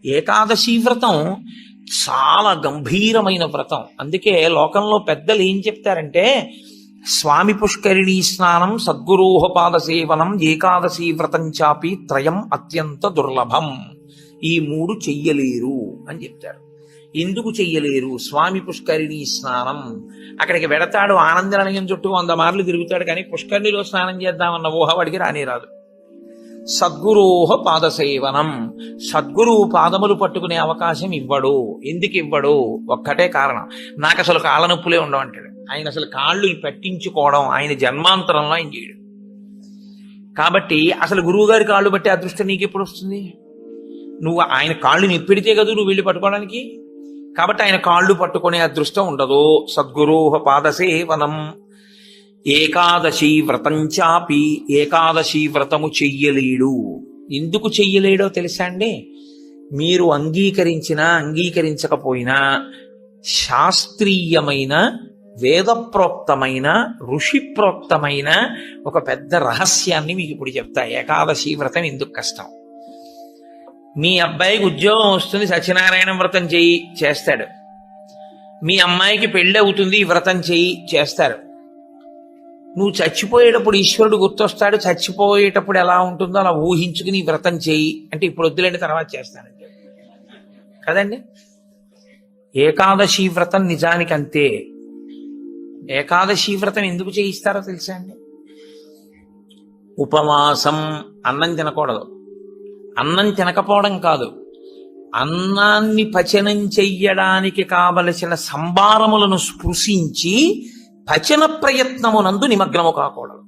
ఏకాదశి వ్రతం చాలా గంభీరమైన వ్రతం. అందుకే లోకంలో పెద్దలు ఏం చెప్తారంటే, స్వామి పుష్కరిణీ స్నానం, సద్గురోహపాద సేవనం, ఏకాదశి వ్రతం చాపి త్రయం అత్యంత దుర్లభం. ఈ మూడు చెయ్యలేరు అని చెప్తారు. ఎందుకు చెయ్యలేరు? స్వామి పుష్కరిణీ స్నానం, అక్కడికి వెడతాడు, ఆనందనిలయం చుట్టూ 100 మార్లు తిరుగుతాడు, కానీ పుష్కరిణిలో స్నానం చేద్దామన్న ఊహ వాడికి రానేరాదు. సద్గురోహ పాదసేవనం, సద్గురువు పాదములు పట్టుకునే అవకాశం ఇవ్వడు. ఎందుకు ఇవ్వడు? ఒక్కటే కారణం, నాకు అసలు కాళ్ళ నొప్పులే ఉండవంటాడు. ఆయన అసలు కాళ్ళు పట్టించుకోవడం ఆయన జన్మాంతరంలో ఆయన చేయడు. కాబట్టి అసలు గురువుగారి కాళ్ళు బట్టి అదృష్టం నీకు ఎప్పుడు వస్తుంది? నువ్వు ఆయన కాళ్ళు నిప్పెడితే కదా నువ్వు వెళ్ళి పట్టుకోవడానికి. కాబట్టి ఆయన కాళ్ళు పట్టుకునే అదృష్టం ఉండదు. సద్గురోహ పాదసేవనం. ఏకాదశి వ్రతం చాపి, ఏకాదశి వ్రతము చెయ్యలేడు. ఎందుకు చెయ్యలేడో తెలుసా అండి? మీరు అంగీకరించినా అంగీకరించకపోయినా శాస్త్రీయమైన, వేదప్రోక్తమైన, ఋషిప్రోక్తమైన ఒక పెద్ద రహస్యాన్ని మీకు ఇప్పుడు చెప్తా. ఏకాదశి వ్రతం ఎందుకు కష్టం? మీ అబ్బాయికి ఉద్యోగం వస్తుంది, సత్యనారాయణ వ్రతం చెయ్యి, చేస్తాడు. మీ అమ్మాయికి పెళ్ళి అవుతుంది, ఈ వ్రతం చెయ్యి, చేస్తారు. నువ్వు చచ్చిపోయేటప్పుడు ఈశ్వరుడు గుర్తొస్తాడు. చచ్చిపోయేటప్పుడు ఎలా ఉంటుందో అలా ఊహించుకుని వ్రతం చేయి అంటే, ఇప్పుడు వద్దులేండి తర్వాత చేస్తానంటే కదండి. ఏకాదశి వ్రతం నిజానికి అంతే. ఏకాదశి వ్రతం ఎందుకు చేయిస్తారో తెలుసా అండి? ఉపవాసం, అన్నం తినకూడదు. అన్నం తినకపోవడం కాదు, అన్నాన్ని పచనం చెయ్యడానికి కావలసిన సంభారములను స్పృశించి పచన ప్రయత్నమునందు నిమగ్నము కాకూడదు.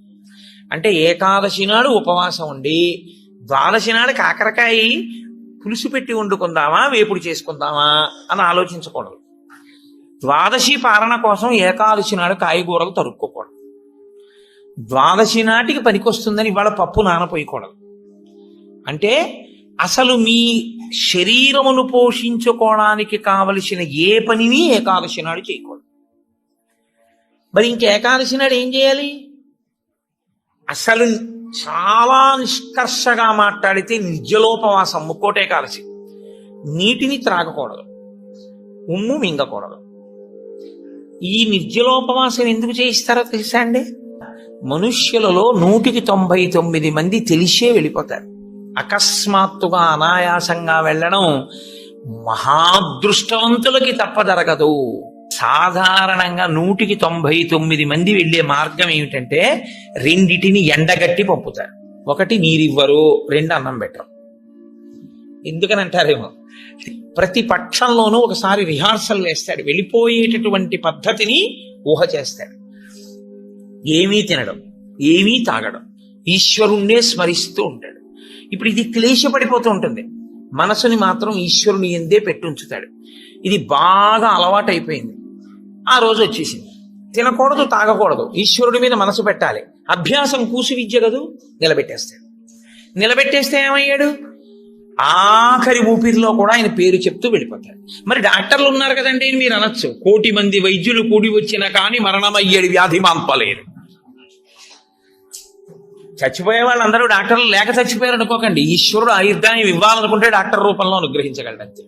అంటే ఏకాదశి నాడు ఉపవాసం ఉండి, ద్వాదశి నాడు కాకరకాయ పులుసు పెట్టి వండుకుందామా, వేపుడు చేసుకుందామా అని ఆలోచించకూడదు. ద్వాదశి పాలన కోసం ఏకాదశి నాడు కాయగూరలు తరుక్కోకూడదు. ద్వాదశి నాటికి పనికొస్తుందని ఇవాళ పప్పు నానపోయకూడదు. అంటే అసలు మీ శరీరమును పోషించుకోవడానికి కావలసిన ఏ పనిని ఏకాదశి నాడు చేయకూడదు. మరి ఇంక ఏకాదశి నాడు ఏం చేయాలి? అసలు చాలా నిష్కర్షగా మాట్లాడితే నిర్జలోపవాసం, ముక్కోటి ఏకాదశి. నీటిని త్రాగకూడదు, ఉమ్ము మింగకూడదు. ఈ నిర్జలోపవాసం ఎందుకు చేయిస్తారో తెలుసా అండి? మనుష్యులలో 199 మంది తెలిసే వెళ్ళిపోతారు. అకస్మాత్తుగా అనాయాసంగా వెళ్ళడం మహాదృష్టవంతులకి తప్ప జరగదు. సాధారణంగా 199 మంది వెళ్లే మార్గం ఏమిటంటే, రెండిటిని ఎండగట్టి పంపుతారు. ఒకటి నీరివ్వరు, 2 అన్నం పెట్టరు. ఎందుకని అంటారేమో, ప్రతి పక్షంలోనూ ఒకసారి రిహార్సల్ వేస్తాడు. వెళ్ళిపోయేటటువంటి పద్ధతిని ఊహ చేస్తాడు. ఏమీ తినడం, ఏమీ తాగడం, ఈశ్వరుణ్ణే స్మరిస్తూ ఉంటాడు. ఇప్పుడు ఇది క్లేశపడిపోతూ ఉంటుంది. మనసుని మాత్రం ఈశ్వరుని ఎందే పెట్టుంచుతాడు. ఇది బాగా అలవాటైపోయింది. ఆ రోజు వచ్చేసింది, తినకూడదు, తాగకూడదు, ఈశ్వరుడి మీద మనసు పెట్టాలి. అభ్యాసం కూసు విద్య కదూ, నిలబెట్టేస్తాడు. నిలబెట్టేస్తే ఏమయ్యాడు? ఆఖరి ఊపిరిలో కూడా ఆయన పేరు చెప్తూ వెళ్ళిపోతాడు. మరి డాక్టర్లు ఉన్నారు కదండి మీరు అనొచ్చు, 1,000,000 మంది వైద్యులు కూడి వచ్చినా కానీ మరణమయ్యేది వ్యాధి మాన్పలేరు. చచ్చిపోయే వాళ్ళందరూ డాక్టర్లు లేక చచ్చిపోయారు అనుకోకండి. ఈశ్వరుడు ఆయుర్దాయం ఇవ్వాలనుకుంటే డాక్టర్ రూపంలో అనుగ్రహించగలడంతే.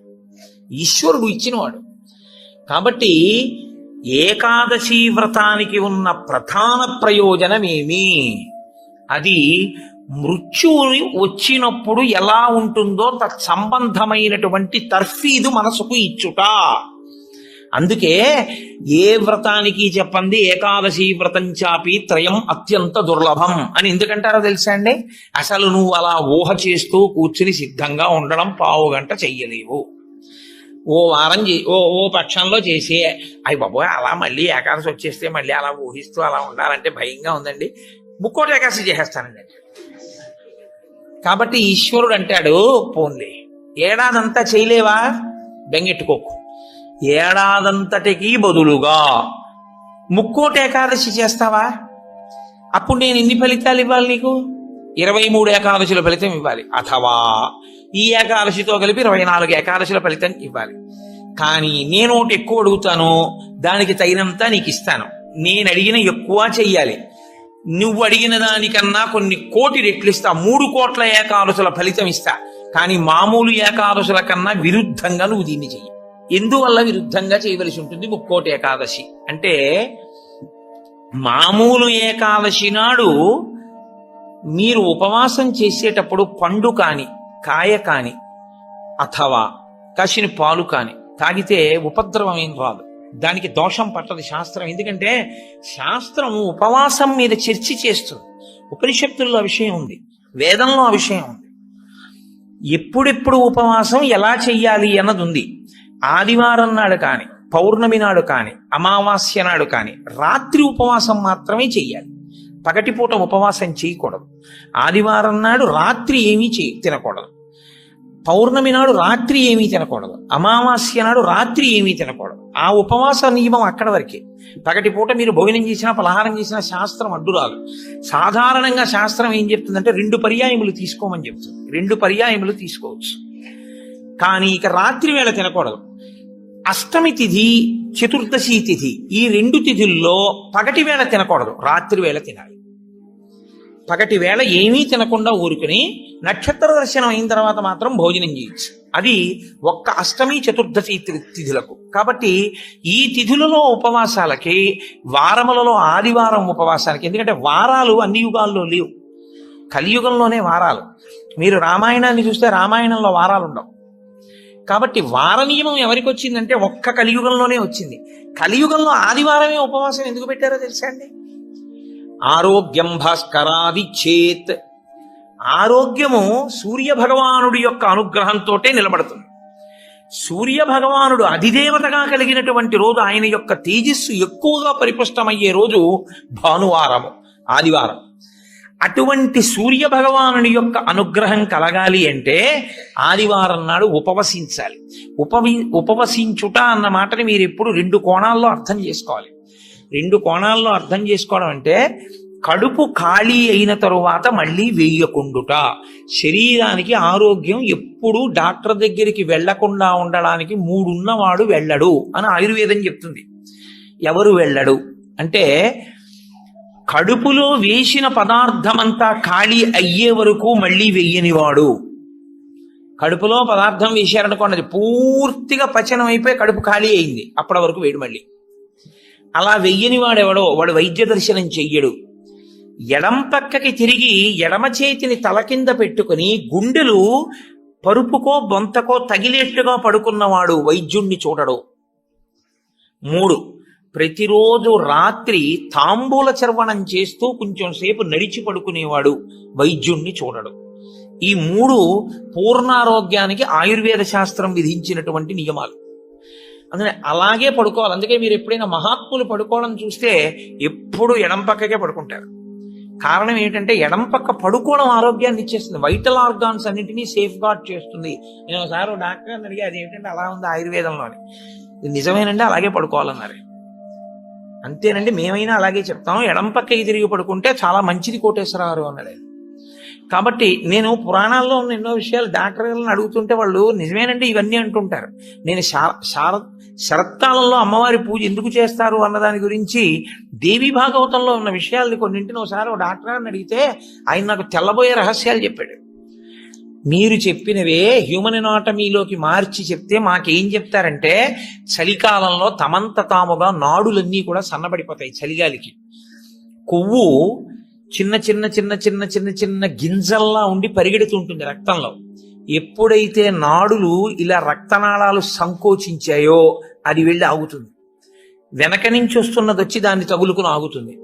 ఈశ్వరుడు ఇచ్చినవాడు. కాబట్టి ఏకాదశి వ్రతానికి ఉన్న ప్రధాన ప్రయోజనమేమి? అది మృత్యువు వచ్చినప్పుడు ఎలా ఉంటుందో తత్సంబంధమైనటువంటి తర్ఫీదు మనసుకు ఇచ్చుట. అందుకే ఏ వ్రతానికి చెప్పండి ఏకాదశి వ్రతం చాపి త్రయం అత్యంత దుర్లభం అని ఎందుకంటారో తెలుసా అండి? అసలు నువ్వు అలా ఊహ చేస్తూ కూర్చుని సిద్ధంగా ఉండడం 1/2 గంట చెయ్యలేవు. ఓ వారం ఓ పక్షంలో చేసి, అయ్యి బాబోయ్ అలా మళ్ళీ ఏకాదశి వచ్చేస్తే మళ్ళీ అలా ఊహిస్తూ అలా ఉండాలంటే భయంగా ఉందండి, ముక్కోటి ఏకాదశి చేసేస్తానండి. కాబట్టి ఈశ్వరుడు అంటాడు, పోన్లే ఏడాదంతా చేయలేవా, బెంగెట్టుకోకు, ఏడాదంతటికి బదులుగా ముక్కోటి ఏకాదశి చేస్తావా? అప్పుడు నేను ఎన్ని ఫలితాలు ఇవ్వాలి నీకు? 23 ఏకాదశుల ఫలితం ఇవ్వాలి. అథవా ఈ ఏకాదశితో కలిపి 24 ఏకాదశుల ఫలితం ఇవ్వాలి. కానీ నేను ఒకటి ఎక్కువ అడుగుతాను, దానికి తగినంత నీకు ఇస్తాను. నేను అడిగిన ఎక్కువ చెయ్యాలి. నువ్వు అడిగిన దానికన్నా కొన్ని కోటి రెట్లు ఇస్తా. 3 కోట్ల ఏకాదశుల ఫలితం ఇస్తా. కానీ మామూలు ఏకాదశుల కన్నా విరుద్ధంగా నువ్వు దీన్ని చెయ్యి. ఎందువల్ల విరుద్ధంగా చేయవలసి ఉంటుంది ముక్కోటి ఏకాదశి అంటే, మామూలు ఏకాదశి నాడు మీరు ఉపవాసం చేసేటప్పుడు పండు కాని, కాయ కాని, అథవా కాసిన పాలు కాని తాగితే ఉపద్రవం ఏం రాదు, దానికి దోషం పట్టదు శాస్త్రం. ఎందుకంటే శాస్త్రం ఉపవాసం మీద చర్చ చేస్తుంది. ఉపనిషత్తుల్లో ఆ విషయం ఉంది, వేదంలో ఆ విషయం ఉంది. ఎప్పుడెప్పుడు ఉపవాసం ఎలా చెయ్యాలి అన్నది ఉంది. ఆదివారం నాడు కాని, పౌర్ణమి నాడు కాని, అమావాస్య నాడు కాని రాత్రి ఉపవాసం మాత్రమే చెయ్యాలి. పగటిపూట ఉపవాసం చేయకూడదు. ఆదివారం నాడు రాత్రి ఏమీ తినకూడదు. పౌర్ణమి నాడు రాత్రి ఏమీ తినకూడదు. అమావాస్య నాడు రాత్రి ఏమీ తినకూడదు. ఆ ఉపవాస నియమం అక్కడ వరకే. పగటిపూట మీరు భోజనం చేసినా పలహారం చేసినా శాస్త్రం అడ్డురాదు. సాధారణంగా శాస్త్రం ఏం చెప్తుందంటే 2 పర్యాయములు తీసుకోమని చెప్తుంది. 2 పర్యాయములు తీసుకోవచ్చు. కానీ ఇక రాత్రి వేళ తినకూడదు. అష్టమి తిథి, చతుర్దశి తిథి, ఈ 2 తిథుల్లో పగటి వేళ తినకూడదు, రాత్రి వేళ తినాలి. పగటి వేళ ఏమీ తినకుండా ఊరుకుని నక్షత్ర దర్శనం అయిన తర్వాత మాత్రం భోజనం చేయొచ్చు. అది ఒక్క అష్టమి చతుర్దశి తిథులకు. కాబట్టి ఈ తిథులలో ఉపవాసాలకి, వారములలో ఆదివారం ఉపవాసాలకి, ఎందుకంటే వారాలు అన్ని యుగాల్లో లేవు, కలియుగంలోనే వారాలు. మీరు రామాయణాన్ని చూస్తే రామాయణంలో వారాలు ఉండవు. కాబట్టి వార నియమం ఎవరికి వచ్చిందంటే ఒక్క కలియుగంలోనే వచ్చింది. కలియుగంలో ఆదివారమే ఉపవాసం ఎందుకు పెట్టారో తెలుసా అండి? ఆరోగ్యం భాస్కరాది చేత్, ఆరోగ్యము సూర్య భగవానుడి యొక్క అనుగ్రహంతో నిలబడుతుంది. సూర్య భగవానుడు అధిదేవతగా కలిగినటువంటి రోజు, ఆయన యొక్క తేజస్సు ఎక్కువగా పరిపుష్టమయ్యే రోజు భానువారము, ఆదివారం. అటువంటి సూర్య భగవానుడి యొక్క అనుగ్రహం కలగాలి అంటే ఆదివారం నాడు ఉపవసించాలి. ఉపవసించుట అన్న మాటని మీరు ఎప్పుడు 2 కోణాల్లో అర్థం చేసుకోవాలి. 2 కోణాల్లో అర్థం చేసుకోవడం అంటే, కడుపు ఖాళీ అయిన తరువాత మళ్ళీ వేయకుండుట. శరీరానికి ఆరోగ్యం ఎప్పుడు డాక్టర్ దగ్గరికి వెళ్లకుండా ఉండడానికి 3 ఉన్నవాడు వెళ్ళడు అని ఆయుర్వేదం చెప్తుంది. ఎవరు వెళ్ళడు అంటే, కడుపులో వేసిన పదార్థమంతా ఖాళీ అయ్యే వరకు మళ్ళీ వెయ్యనివాడు. కడుపులో పదార్థం వేశారనుకోండి, అది పూర్తిగా పచనం అయిపోయి కడుపు ఖాళీ అయింది, అప్పటి వరకు వేడు మళ్ళీ. అలా వెయ్యని వాడెవడో వాడు వైద్య దర్శనం చెయ్యడు. ఎడం పక్కకి తిరిగి ఎడమ చేతిని తల కింద పెట్టుకుని గుండెలు పరుపుకో బొంతకో తగిలేట్టుగా పడుకున్నవాడు వైద్యుణ్ణి చూడడు. 3, ప్రతిరోజు రాత్రి తాంబూల చర్వణం చేస్తూ కొంచెం సేపు నడిచి పడుకునేవాడు వైద్యుణ్ణి చూడడు. ఈ 3 పూర్ణారోగ్యానికి ఆయుర్వేద శాస్త్రం విధించినటువంటి నియమాలు. అందుకని అలాగే పడుకోవాలి. అందుకే మీరు ఎప్పుడైనా మహాత్ములు పడుకోవడం చూస్తే ఎప్పుడు ఎడం పక్కకే పడుకుంటారు. కారణం ఏంటంటే ఎడం పక్క పడుకోవడం ఆరోగ్యాన్ని ఇచ్చేస్తుంది, వైటల్ ఆర్గాన్స్ అన్నింటినీ సేఫ్ గార్డ్ చేస్తుంది. నేను ఒకసారి డాక్టర్ అడిగి అది ఏంటంటే అలా ఉంది ఆయుర్వేదంలోని. నిజమేనండి, అలాగే పడుకోవాలన్నారు. అంతేనండి, మేమైనా అలాగే చెప్తాం, ఎడం పక్కకి తిరిగి పడుకుంటే చాలా మంచిది కోటేశ్వరరావు అన్నాడు. కాబట్టి నేను పురాణాల్లో ఉన్న ఎన్నో విషయాలు డాక్టర్ గారిని అడుగుతుంటే వాళ్ళు నిజమేనండి ఇవన్నీ అంటుంటారు. నేను శరత్కాలంలో అమ్మవారి పూజ ఎందుకు చేస్తారు అన్నదాని గురించి దేవి భాగవతంలో ఉన్న విషయాల్ని కొన్నింటిని ఒకసారి ఒక డాక్టర్ గారిని అడిగితే ఆయన నాకు తెల్లబోయే రహస్యాలు చెప్పాడు. మీరు చెప్పినవే హ్యూమన్ ఎనాటమీలోకి మార్చి చెప్తే మాకేం చెప్తారంటే, చలికాలంలో తమంత తాముగా నాడులన్నీ కూడా సన్నబడిపోతాయి చలిగాలికి. కొవ్వు చిన్న చిన్న చిన్న చిన్న చిన్న చిన్న గింజల్లా ఉండి పరిగెడుతుంటుంది రక్తంలో. ఎప్పుడైతే నాడులు ఇలా రక్తనాళాలు సంకోచించాయో అది వెళ్ళి ఆగుతుంది. వెనక నుంచి వస్తున్నది వచ్చి దాన్ని తగులుకుని ఆగుతుంది.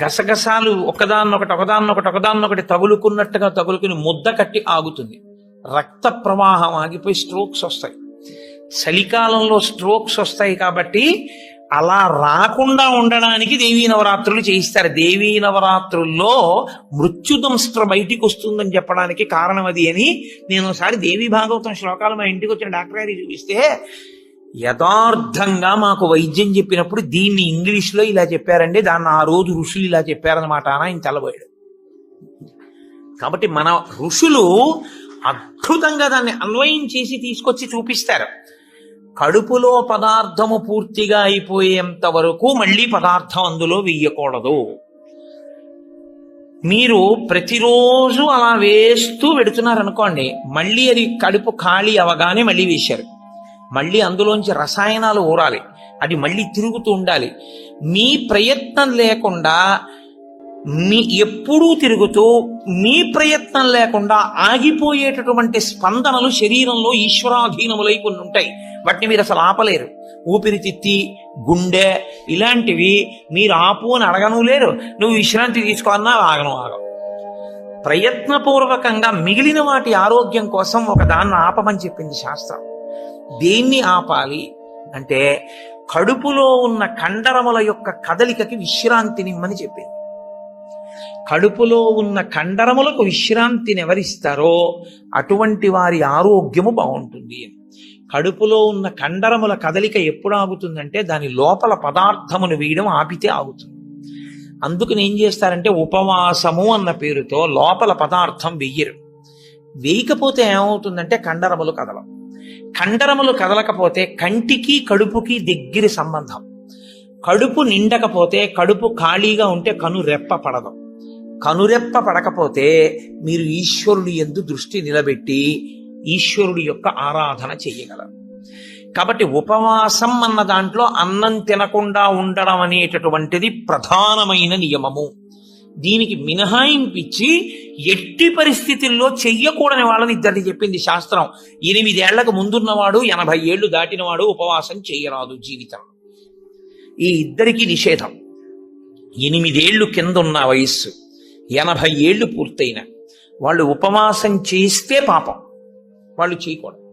గసగసాలు ఒకదాన్నొకటి తగులుకున్నట్టుగా తగులుకుని ముద్ద కట్టి ఆగుతుంది. రక్త ప్రవాహం ఆగిపోయి స్ట్రోక్స్ వస్తాయి. చలికాలంలో స్ట్రోక్స్ వస్తాయి కాబట్టి అలా రాకుండా ఉండడానికి దేవీ నవరాత్రులు చేయిస్తారు. దేవీ నవరాత్రుల్లో మృత్యుదంస్ట్ర బయటికి వస్తుందని చెప్పడానికి కారణం అది అని నేను ఒకసారి దేవీ భాగవతం శ్లోకాలు మా ఇంటికి వచ్చిన డాక్టర్ గారికి చూపిస్తే యథార్థంగా మాకు వైద్యం చెప్పినప్పుడు దీన్ని ఇంగ్లీష్లో ఇలా చెప్పారండి, దాన్ని ఆ రోజు ఋషులు ఇలా చెప్పారన్నమాట అని ఆయన తెల్లబోయాడు. కాబట్టి మన ఋషులు అద్భుతంగా దాన్ని అన్వయం చేసి తీసుకొచ్చి చూపిస్తారు. కడుపులో పదార్థము పూర్తిగా అయిపోయేంత వరకు మళ్ళీ పదార్థం అందులో వెయ్యకూడదు. మీరు ప్రతిరోజు అలా వేస్తూ పెడుతున్నారనుకోండి, మళ్ళీ అది కడుపు ఖాళీ అవగానే మళ్ళీ వేశారు. మళ్ళీ అందులోంచి రసాయనాలు ఊరాలి, అది మళ్ళీ తిరుగుతూ ఉండాలి. మీ ప్రయత్నం లేకుండా ఎప్పుడూ తిరుగుతూ మీ ప్రయత్నం లేకుండా ఆగిపోయేటటువంటి స్పందనలు శరీరంలో ఈశ్వరాధీనములై కొన్ని ఉంటాయి. వాటిని మీరు అసలు ఆపలేరు. ఊపిరితిత్తి, గుండె ఇలాంటివి మీరు ఆపు అని అడగను లేరు. నువ్వు విశ్రాంతి తీసుకోవాలన్నా ఆగను. ప్రయత్నపూర్వకంగా మిగిలిన వాటి ఆరోగ్యం కోసం ఒక దాన్ని ఆపమని చెప్పింది శాస్త్రం. దేన్ని ఆపాలి అంటే కడుపులో ఉన్న కండరముల యొక్క కదలికకి విశ్రాంతినిమ్మని చెప్పింది. కడుపులో ఉన్న కండరములకు విశ్రాంతిని ఎవరిస్తారో అటువంటి వారి ఆరోగ్యము బాగుంటుంది. కడుపులో ఉన్న కండరముల కదలిక ఎప్పుడు ఆగుతుందంటే దాని లోపల పదార్థమును వేయడం ఆపితే ఆగుతుంది. అందుకని ఏం చేస్తారంటే ఉపవాసము అన్న పేరుతో లోపల పదార్థం వెయ్యరు. వేయకపోతే ఏమవుతుందంటే కండరములు కదలవు. కండరములు కదలకపోతే కంటికి కడుపుకి దగ్గర సంబంధం. కడుపు నిండకపోతే, కడుపు ఖాళీగా ఉంటే కనురెప్ప పడదు. కనురెప్ప పడకపోతే మీరు ఈశ్వరుడి యందు దృష్టి నిలబెట్టి ఈశ్వరుడి యొక్క ఆరాధన చెయ్యగలరు. కాబట్టి ఉపవాసం అన్న దాంట్లో అన్నం తినకుండా ఉండడం అనేటటువంటిది ప్రధానమైన నియమము. దీనికి మినహాయింపిచ్చి ఎట్టి పరిస్థితుల్లో చెయ్యకూడని వాళ్ళని ఇద్దరిని చెప్పింది శాస్త్రం. 8 ఏళ్లకు ముందున్నవాడు 80 ఏళ్లు దాటినవాడు ఉపవాసం చెయ్యరాదు జీవితంలో. ఈ ఇద్దరికి నిషేధం. 8 ఏళ్లు కింద ఉన్న వయస్సు, 80 ఏళ్లు పూర్తయిన వాళ్ళు ఉపవాసం చేస్తే పాపం, వాళ్ళు చేయకూడదు.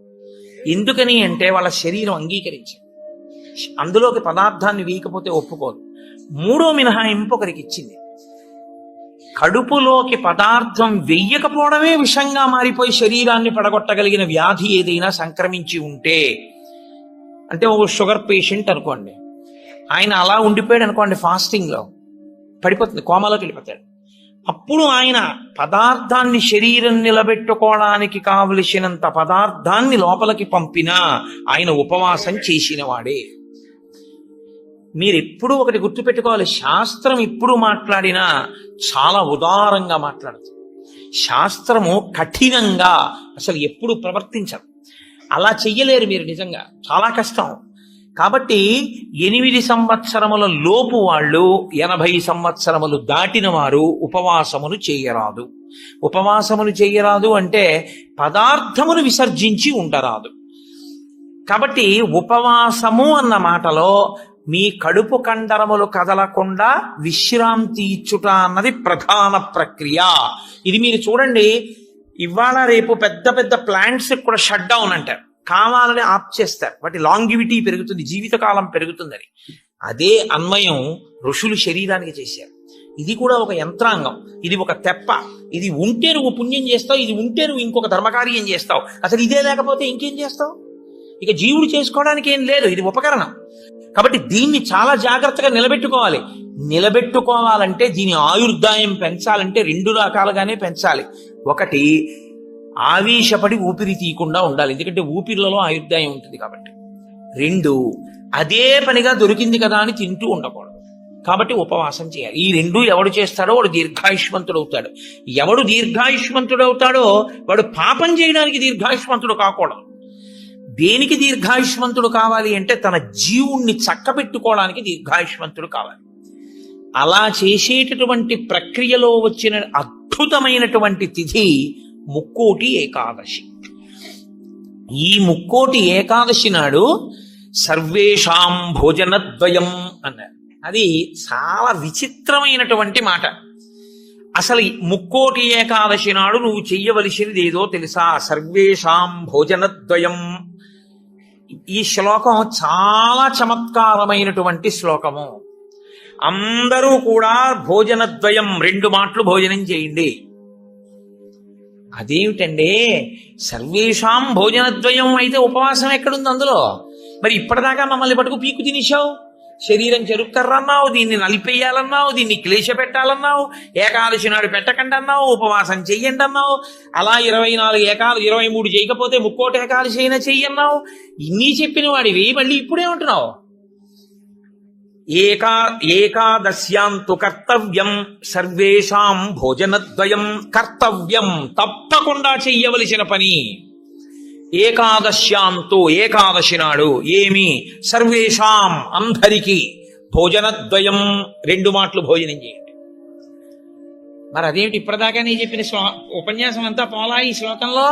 ఎందుకని అంటే వాళ్ళ శరీరం అంగీకరించింది, అందులోకి పదార్థాన్ని వేయకపోతే ఒప్పుకోదు. 3వ మినహాయింపు ఒకరికి ఇచ్చింది. కడుపులోకి పదార్థం వెయ్యకపోవడమే విషంగా మారిపోయి శరీరాన్ని పడగొట్టగలిగిన వ్యాధి ఏదైనా సంక్రమించి ఉంటే, అంటే ఒక షుగర్ పేషెంట్ అనుకోండి, ఆయన అలా ఉండిపోయాడు అనుకోండి, ఫాస్టింగ్లో పడిపోతుంది, కోమాలోకి వెళ్ళిపోతాడు. అప్పుడు ఆయన పదార్థాన్ని శరీరం నిలబెట్టుకోవడానికి కావలసినంత పదార్థాన్ని లోపలికి పంపినా ఆయన ఉపవాసం చేసిన వాడే. మీరు ఎప్పుడూ ఒకటి గుర్తుపెట్టుకోవాలి, శాస్త్రం ఎప్పుడు మాట్లాడినా చాలా ఉదారంగా మాట్లాడుతుంది. శాస్త్రము కఠినంగా అసలు ఎప్పుడు ప్రవర్తించరు. అలా చెయ్యలేరు మీరు, నిజంగా చాలా కష్టం. కాబట్టి 8 సంవత్సరముల లోపు వాళ్ళు, 80 సంవత్సరములు దాటిన వారు ఉపవాసమును చేయరాదు. ఉపవాసమును చేయరాదు అంటే పదార్థమును విసర్జించి ఉండరాదు. కాబట్టి ఉపవాసము అన్న మాటలో మీ కడుపు కండరములు కదలకుండా విశ్రాంతి ఇచ్చుట అన్నది ప్రధాన ప్రక్రియ. ఇది మీరు చూడండి, ఇవాళ రేపు పెద్ద పెద్ద ప్లాంట్స్ కూడా షట్ డౌన్ అంటారు, కావాలని ఆప్ చేస్తారు. వాటి లాంగివిటీ పెరుగుతుంది, జీవితకాలం పెరుగుతుందని. అదే అన్వయం ఋషులు శరీరానికి చేశారు. ఇది కూడా ఒక యంత్రాంగం, ఇది ఒక తెప్ప. ఇది ఉంటే నువ్వు పుణ్యం చేస్తావు, ఇది ఉంటే నువ్వు ఇంకొక ధర్మకార్యం చేస్తావు. అసలు ఇదే లేకపోతే ఇంకేం చేస్తావు? ఇక జీవుడు చేసుకోవడానికి ఏం లేదు, ఇది ఉపకరణం. కాబట్టి దీన్ని చాలా జాగ్రత్తగా నిలబెట్టుకోవాలి. నిలబెట్టుకోవాలంటే దీని ఆయుర్దాయం పెంచాలంటే 2 రకాలుగానే పెంచాలి. ఒకటి, ఆవేశపడి ఊపిరి తీయకుండా ఉండాలి, ఎందుకంటే ఊపిరిలలో ఆయుర్దాయం ఉంటుంది కాబట్టి. 2, అదే పనిగా దొరికింది కదా అని తింటూ ఉండకూడదు, కాబట్టి ఉపవాసం చేయాలి. ఈ 2 ఎవడు చేస్తాడో వాడు దీర్ఘాయుష్మంతుడు అవుతాడు. ఎవడు దీర్ఘాయుష్మంతుడు అవుతాడో వాడు పాపం చేయడానికి దీర్ఘాయుష్మంతుడు కాకూడదు. దేనికి దీర్ఘాయుష్మంతుడు కావాలి అంటే తన జీవుణ్ణి చక్కబెట్టుకోవడానికి దీర్ఘాయుష్మంతుడు కావాలి. అలా చేసేటటువంటి ప్రక్రియలో వచ్చిన అద్భుతమైనటువంటి తిథి ముక్కోటి ఏకాదశి. ఈ ముక్కోటి ఏకాదశి నాడు సర్వేషాం భోజనద్వయం అన్నారు. అది చాలా విచిత్రమైనటువంటి మాట. అసలు ముక్కోటి ఏకాదశి నాడు నువ్వు చెయ్యవలసినది ఏదో తెలుసా? సర్వేషాం భోజనద్వయం. ఈ శ్లోకం చాలా చమత్కారమైనటువంటి శ్లోకము. అందరూ కూడా భోజనద్వయం, 2 మాటలు భోజనం చేయండి. అదేమిటండి, సర్వేషాం భోజనద్వయం అయితే ఉపవాసం ఎక్కడుంది అందులో? మరి ఇప్పటిదాకా మమ్మల్ని పట్టుకు పీకు తినేశావు, శరీరం చెరుక్కర్రన్నావు, దీన్ని నలిపేయాలన్నావు, దీన్ని క్లేశ పెట్టాలన్నావు, ఏకాదశి నాడు పెట్టకండి అన్నావు, ఉపవాసం చెయ్యండి అన్నావు, అలా 23 చేయకపోతే ముక్కోటి ఏకాదశి అయినా చెయ్యన్నావు. ఇన్ని చెప్పిన వాడివి మళ్ళీ ఇప్పుడేమంటున్నావు? ఏకాదశ్యాంతు కర్తవ్యం సర్వేషాం భోజనద్వయం. కర్తవ్యం, తప్పకుండా చెయ్యవలసిన పని. ఏకాదశ్యాంతు, ఏకాదశి నాడు ఏమి? సర్వేషాం, అందరికీ. భోజనద్వయం, 2 మాటలు భోజనం చేయండి. మరి అదేమిటి ఇప్పటిదాకా నేను చెప్పిన ఉపన్యాసం అంతా పోలా ఈ శ్లోకంలో?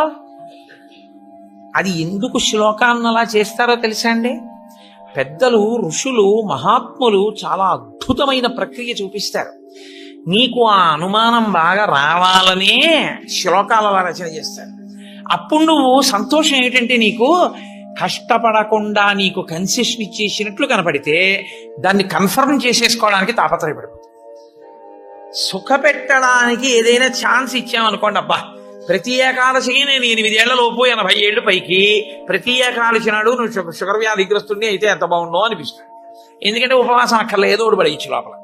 అది ఎందుకు శ్లోకాన్ని అలా చేస్తారో తెలుసా అండి? పెద్దలు, ఋషులు, మహాత్ములు చాలా అద్భుతమైన ప్రక్రియ చూపిస్తారు. నీకు ఆ అనుమానం బాగా రావాలనే శ్లోకాల రచన చేస్తారు. అప్పుడు నువ్వు సంతోషం ఏంటంటే, నీకు కష్టపడకుండా నీకు కన్సెషన్ ఇచ్చేసినట్లు కనపడితే దాన్ని కన్ఫర్మ్ చేసేసుకోవడానికి తాపత్రయపడిపోతుంది. సుఖపెట్టడానికి ఏదైనా ఛాన్స్ ఇచ్చామనుకోండి, అబ్బా ప్రతి ఏకాదశికి నేను 8 ఏళ్లలోపు 80 ఏళ్ళు పైకి ప్రతి ఏకాదశి నాడు నువ్వు షుగర్ వ్యాధిగ్రస్తుడిని అయితే ఎంత బాగుండో అనిపిస్తుంది. ఎందుకంటే ఉపవాసం అక్కర్లేదు, ఏదో ఒకటి పడేయచ్చు లోపల.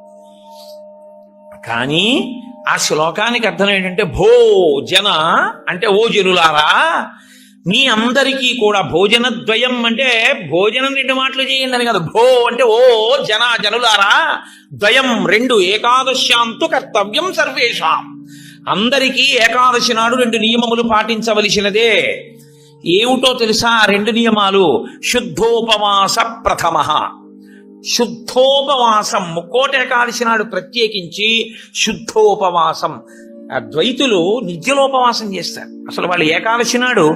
కానీ ఆ శ్లోకానికి అర్థం ఏంటంటే, భోజన అంటే ఓ జనులారా, మీ అందరికీ కూడా భోజనద్వయం అంటే భోజనం 2 మాటలు చేయండి అని కాదు. భో అంటే ఓ జనులారా, ద్వయం 2, ఏకాదశ్యాంతు కర్తవ్యం సర్వేషాం. అందరికీ ఏకాదశి నాడు 2 నియమములు పాటించవలసినదే. ఏమిటో తెలుసా 2 నియమాలు? శుద్ధోపవాస ప్రథమ. శుద్ధోపవాసం, ముక్కోటి ఏకాదశి నాడు ప్రత్యేకించి శుద్ధోపవాసం. ద్వైతులు నిత్యలోపవాసం చేస్తారు. అసలు వాళ్ళు ఏకాదశి నాడు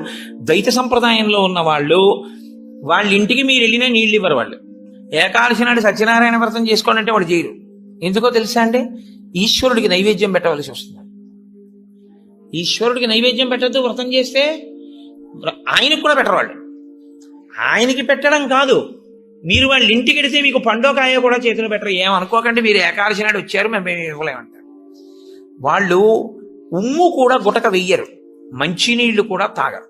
ద్వైత సంప్రదాయంలో ఉన్న వాళ్ళు, వాళ్ళ ఇంటికి మీరు వెళ్ళినా నీళ్ళు ఇవ్వరు. వాళ్ళు ఏకాదశి నాడు సత్యనారాయణ వ్రతం చేసుకోవాలంటే వాళ్ళు చేయరు. ఎందుకో తెలుసా అండి? ఈశ్వరుడికి నైవేద్యం పెట్టవలసి వస్తుంది. ఈశ్వరుడికి నైవేద్యం పెట్టద్దు వ్రతం చేస్తే, ఆయనకు కూడా పెట్టరు వాళ్ళు. ఆయనకి పెట్టడం కాదు, మీరు వాళ్ళ ఇంటికి వెడితే మీకు పండో కాయో కూడా చేతులు పెట్టరు. ఏమనుకోకండి, మీరు ఏకాదశి నాడు వచ్చారు మేము ఇవ్వలేమంటారు. వాళ్ళు ఉమ్ము కూడా గుటక వెయ్యరు, మంచినీళ్లు కూడా తాగరు.